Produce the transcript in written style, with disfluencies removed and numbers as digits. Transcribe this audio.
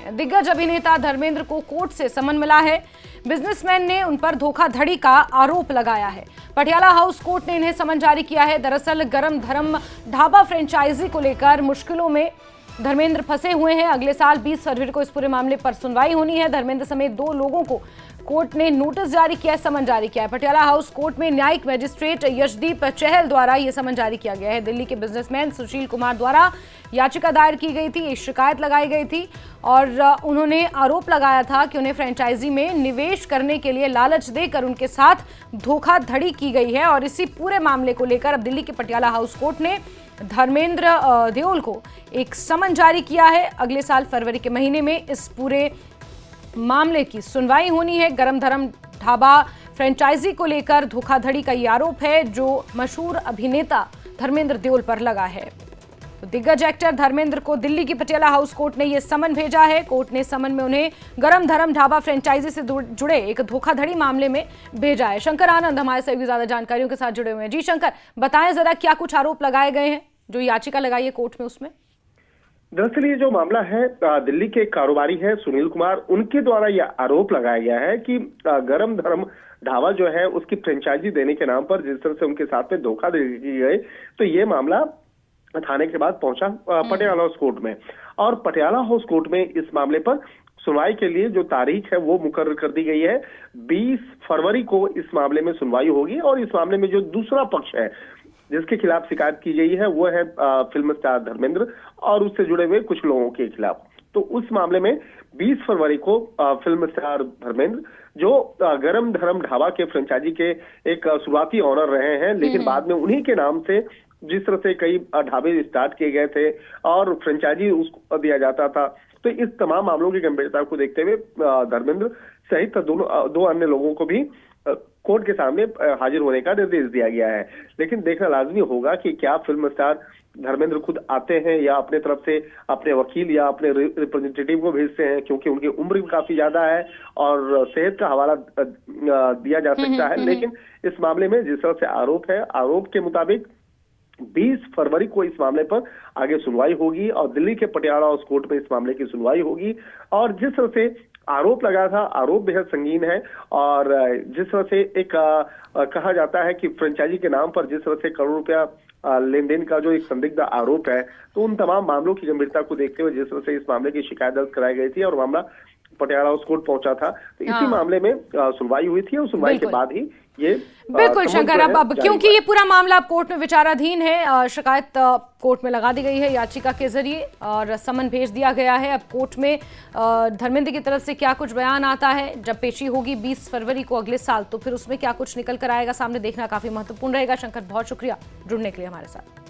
हैं। दिग्गज अभिनेता धर्मेंद्र को कोर्ट से समन मिला है। बिजनेसमैन ने उन पर धोखाधड़ी का आरोप लगाया है। पटियाला हाउस कोर्ट ने इन्हें समन जारी किया है। दरअसल गरम धर्म ढाबा फ्रेंचाइजी को लेकर मुश्किलों में धर्मेंद्र फंसे हुए हैं। अगले साल 20 फरवरी को इस पूरे मामले पर सुनवाई होनी है। धर्मेंद्र समेत 2 लोगों को कोर्ट ने नोटिस जारी किया है, समन जारी किया है। पटियाला हाउस कोर्ट में न्यायिक मजिस्ट्रेट यशदीप चहल द्वारा यह समन जारी किया गया है। दिल्ली के बिजनेसमैन सुशील कुमार द्वारा याचिका दायर की गई थी, एक शिकायत लगाई गई थी और उन्होंने आरोप लगाया था कि उन्हें फ्रेंचाइजी में निवेश करने के लिए लालच देकर उनके साथ धोखाधड़ी की गई है। और इसी पूरे मामले को लेकर अब दिल्ली के पटियाला हाउस कोर्ट ने धर्मेंद्र देओल को एक समन जारी किया है। अगले साल फरवरी के महीने में इस पूरे मामले की सुनवाई होनी है। गरम धर्म ढाबा फ्रेंचाइजी को लेकर धोखाधड़ी का ये आरोप है जो मशहूर अभिनेता धर्मेंद्र देओल पर लगा है। तो दिग्गज एक्टर धर्मेंद्र को दिल्ली की पटियाला हाउस कोर्ट ने यह समन भेजा है। कोर्ट ने समन में उन्हें गरम धर्म ढाबा फ्रेंचाइजी से जुड़े एक धोखाधड़ी मामले में भेजा है। शंकर आनंद हमारे सहयोगी ज्यादा जानकारियों के साथ जुड़े हुए हैं। जी शंकर, बताएं जरा क्या कुछ आरोप लगाए गए हैं जो याचिका लगाई है कोर्ट में उसमें? दरअसल ये जो मामला है दिल्ली के कारोबारी है सुनील कुमार, उनके द्वारा यह आरोप लगाया गया है कि गरम धर्म ढाबा जो है उसकी फ्रेंचाइजी देने के नाम पर जिस तरह से उनके साथ में धोखाधड़ी की गई, तो ये मामला थाने के बाद पहुंचा पटियाला हाउस कोर्ट में। और पटियाला हाउस कोर्ट में इस मामले पर सुनवाई के लिए जो तारीख है वो मुकर्रर कर दी गई है। 20 फरवरी को इस मामले में सुनवाई होगी और इस मामले में जो दूसरा पक्ष है जिसके खिलाफ शिकायत की गई है वो है फिल्म स्टार धर्मेंद्र और उससे जुड़े हुए कुछ लोगों के खिलाफ। तो उस मामले में 20 फरवरी को फिल्म स्टार धर्मेंद्र जो गरम धर्म ढाबा के फ्रेंचाइजी के एक शुरुआती ऑनर रहे हैं, लेकिन बाद में उन्हीं के नाम से जिस तरह से कई ढाबे स्टार्ट किए गए थे और फ्रेंचाइजी उसको दिया जाता था, तो इस तमाम मामलों की गंभीरता को देखते हुए धर्मेंद्र सहित दो अन्य लोगों को भी कोर्ट के सामने हाजिर होने का निर्देश दिया गया है। लेकिन देखना लाजमी होगा कि क्या फिल्म स्टार धर्मेंद्र खुद आते हैं या अपने तरफ से अपने वकील या अपने रिप्रेजेंटेटिव को भेजते हैं, क्योंकि उनकी उम्र भी काफी ज्यादा है और सेहत का हवाला दिया जा सकता है। लेकिन इस मामले में जिस तरह से आरोप है, आरोप के मुताबिक 20 फरवरी को इस मामले पर आगे सुनवाई होगी और दिल्ली के पटियाला हाउस कोर्ट में इस मामले की सुनवाई होगी। और जिस तरह से आरोप लगा था, आरोप बेहद संगीन है और जिस तरह से एक कहा जाता है कि फ्रेंचाइजी के नाम पर जिस तरह से करोड़ रुपया लेन देन का जो एक संदिग्ध आरोप है, तो उन तमाम मामलों की गंभीरता को देखते हुए जिस तरह से इस मामले की शिकायत दर्ज कराई गई थी और मामला पटियाला हाउस कोर्ट पहुंचा था, तो इसी मामले में सुनवाई हुई थी और सुनवाई के बाद ही ये बिल्कुल शंकर, अब क्योंकि ये पूरा मामला अब कोर्ट में विचाराधीन है, शिकायत कोर्ट में लगा दी गई है याचिका के जरिए और समन भेज दिया गया है। अब कोर्ट में धर्मेंद्र की तरफ से क्या कुछ बयान आता है, जब पेशी होगी 20 फरवरी को अगले साल, तो फिर उसमें क्या कुछ निकल कर आएगा सामने, देखना काफी महत्वपूर्ण रहेगा। शंकर, बहुत शुक्रिया जुड़ने के लिए हमारे साथ।